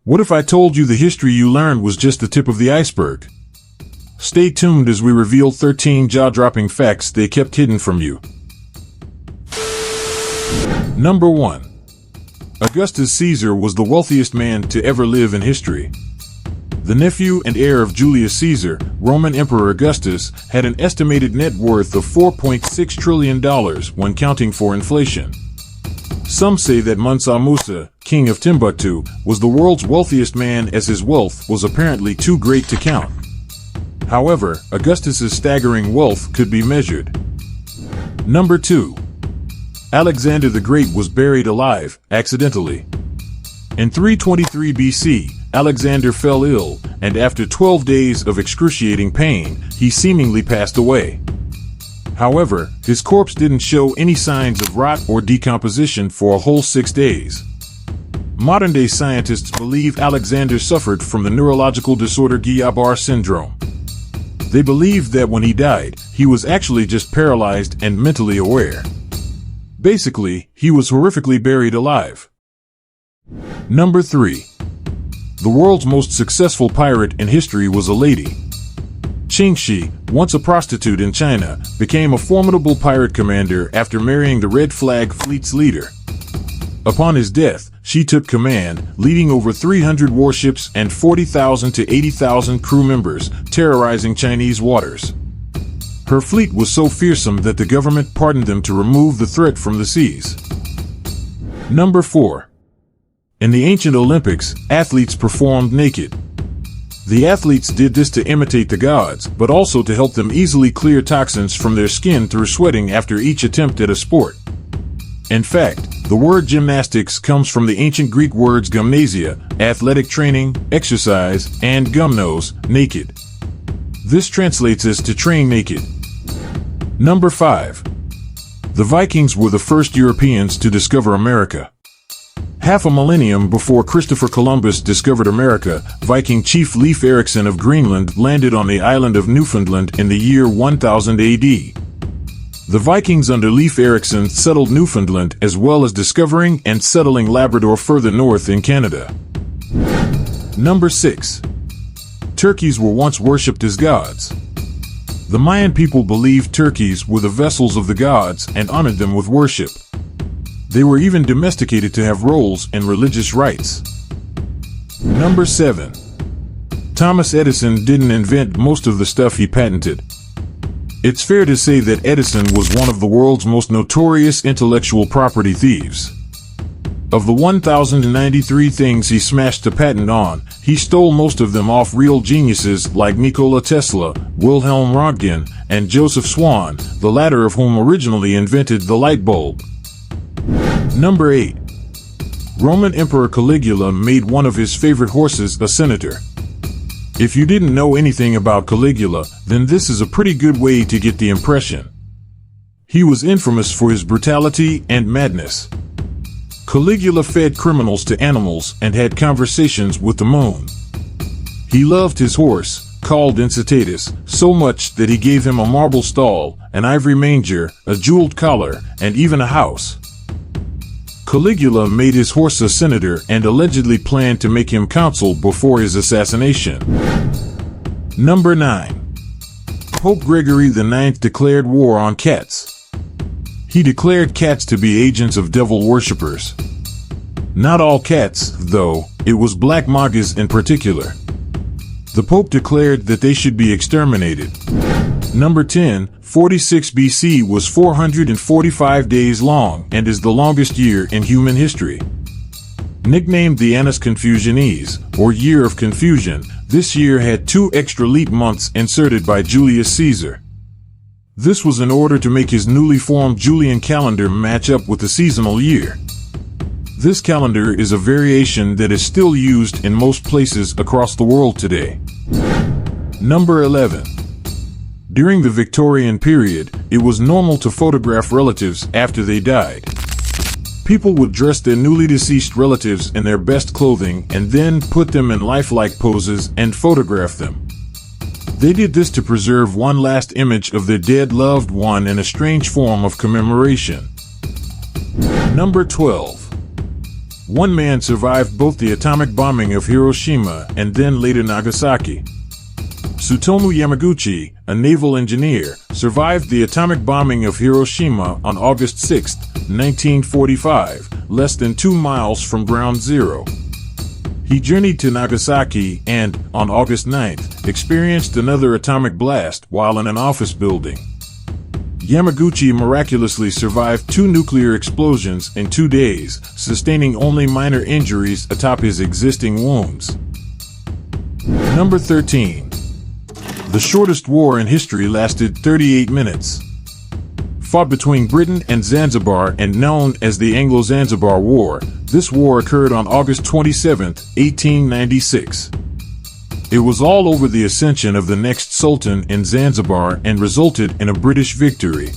What if I told you the history you learned was just the tip of the iceberg? Stay tuned as we reveal 13 jaw-dropping facts they kept hidden from you. Number 1. Augustus Caesar was the wealthiest man to ever live in history. The nephew and heir of Julius Caesar, Roman Emperor Augustus, had an estimated net worth of $4.6 trillion when counting for inflation. Some say that Mansa Musa, king of Timbuktu, was the world's wealthiest man, as his wealth was apparently too great to count. However, Augustus's staggering wealth could be measured. Number 2. Alexander the Great was buried alive, accidentally. In 323 BC, Alexander fell ill, and after 12 days of excruciating pain, he seemingly passed away. However, his corpse didn't show any signs of rot or decomposition for a whole 6 days. Modern-day scientists believe Alexander suffered from the neurological disorder Guillain-Barré syndrome. They believe that when he died, he was actually just paralyzed and mentally aware. Basically, he was horrifically buried alive. Number 3. The world's most successful pirate in history was a lady. Qing Shi, once a prostitute in China, became a formidable pirate commander after marrying the Red Flag Fleet's leader. Upon his death, she took command, leading over 300 warships and 40,000 to 80,000 crew members, terrorizing Chinese waters. Her fleet was so fearsome that the government pardoned them to remove the threat from the seas. Number 4. In the ancient Olympics, athletes performed naked. The athletes did this to imitate the gods, but also to help them easily clear toxins from their skin through sweating after each attempt at a sport. In fact, the word gymnastics comes from the ancient Greek words gymnasia, athletic training, exercise, and gymnos, naked. This translates as to train naked. Number 5. The Vikings were the first Europeans to discover America. Half a millennium before Christopher Columbus discovered America, Viking chief Leif Erikson of Greenland landed on the island of Newfoundland in the year 1000 AD. The Vikings under Leif Erikson settled Newfoundland, as well as discovering and settling Labrador further north in Canada. Number 6. Turkeys were once worshipped as gods. The Mayan people believed turkeys were the vessels of the gods and honored them with worship. They were even domesticated to have roles in religious rites. Number 7. Thomas Edison didn't invent most of the stuff he patented. It's fair to say that Edison was one of the world's most notorious intellectual property thieves. Of the 1,093 things he smashed a patent on, he stole most of them off real geniuses like Nikola Tesla, Wilhelm Röntgen, and Joseph Swan, the latter of whom originally invented the light bulb. Number 8. Roman Emperor Caligula made one of his favorite horses a senator. If you didn't know anything about Caligula, then this is a pretty good way to get the impression. He was infamous for his brutality and madness. Caligula fed criminals to animals and had conversations with the moon. He loved his horse, called Incitatus, so much that he gave him a marble stall, an ivory manger, a jeweled collar, and even a house. Caligula made his horse a senator and allegedly planned to make him consul before his assassination. Number 9. Pope Gregory IX declared war on cats. He declared cats to be agents of devil worshippers. Not all cats, though, it was black magas in particular. The Pope declared that they should be exterminated. Number 10. 46 BC was 445 days long and is the longest year in human history. Nicknamed the Annus Confusionis, or Year of Confusion, this year had 2 extra leap months inserted by Julius Caesar. This was in order to make his newly formed Julian calendar match up with the seasonal year. This calendar is a variation that is still used in most places across the world today. Number 11. During the Victorian period, it was normal to photograph relatives after they died. People would dress their newly deceased relatives in their best clothing and then put them in lifelike poses and photograph them. They did this to preserve one last image of their dead loved one in a strange form of commemoration. Number 12. One man survived both the atomic bombing of Hiroshima and then later Nagasaki. Tsutomu Yamaguchi, a naval engineer, survived the atomic bombing of Hiroshima on August 6, 1945, less than 2 miles from Ground Zero. He journeyed to Nagasaki and, on August 9th, experienced another atomic blast while in an office building. Yamaguchi miraculously survived 2 nuclear explosions in 2 days, sustaining only minor injuries atop his existing wounds. Number 13. The shortest war in history lasted 38 minutes. Fought between Britain and Zanzibar and known as the Anglo-Zanzibar War, this war occurred on August 27, 1896. It was all over the ascension of the next Sultan in Zanzibar and resulted in a British victory.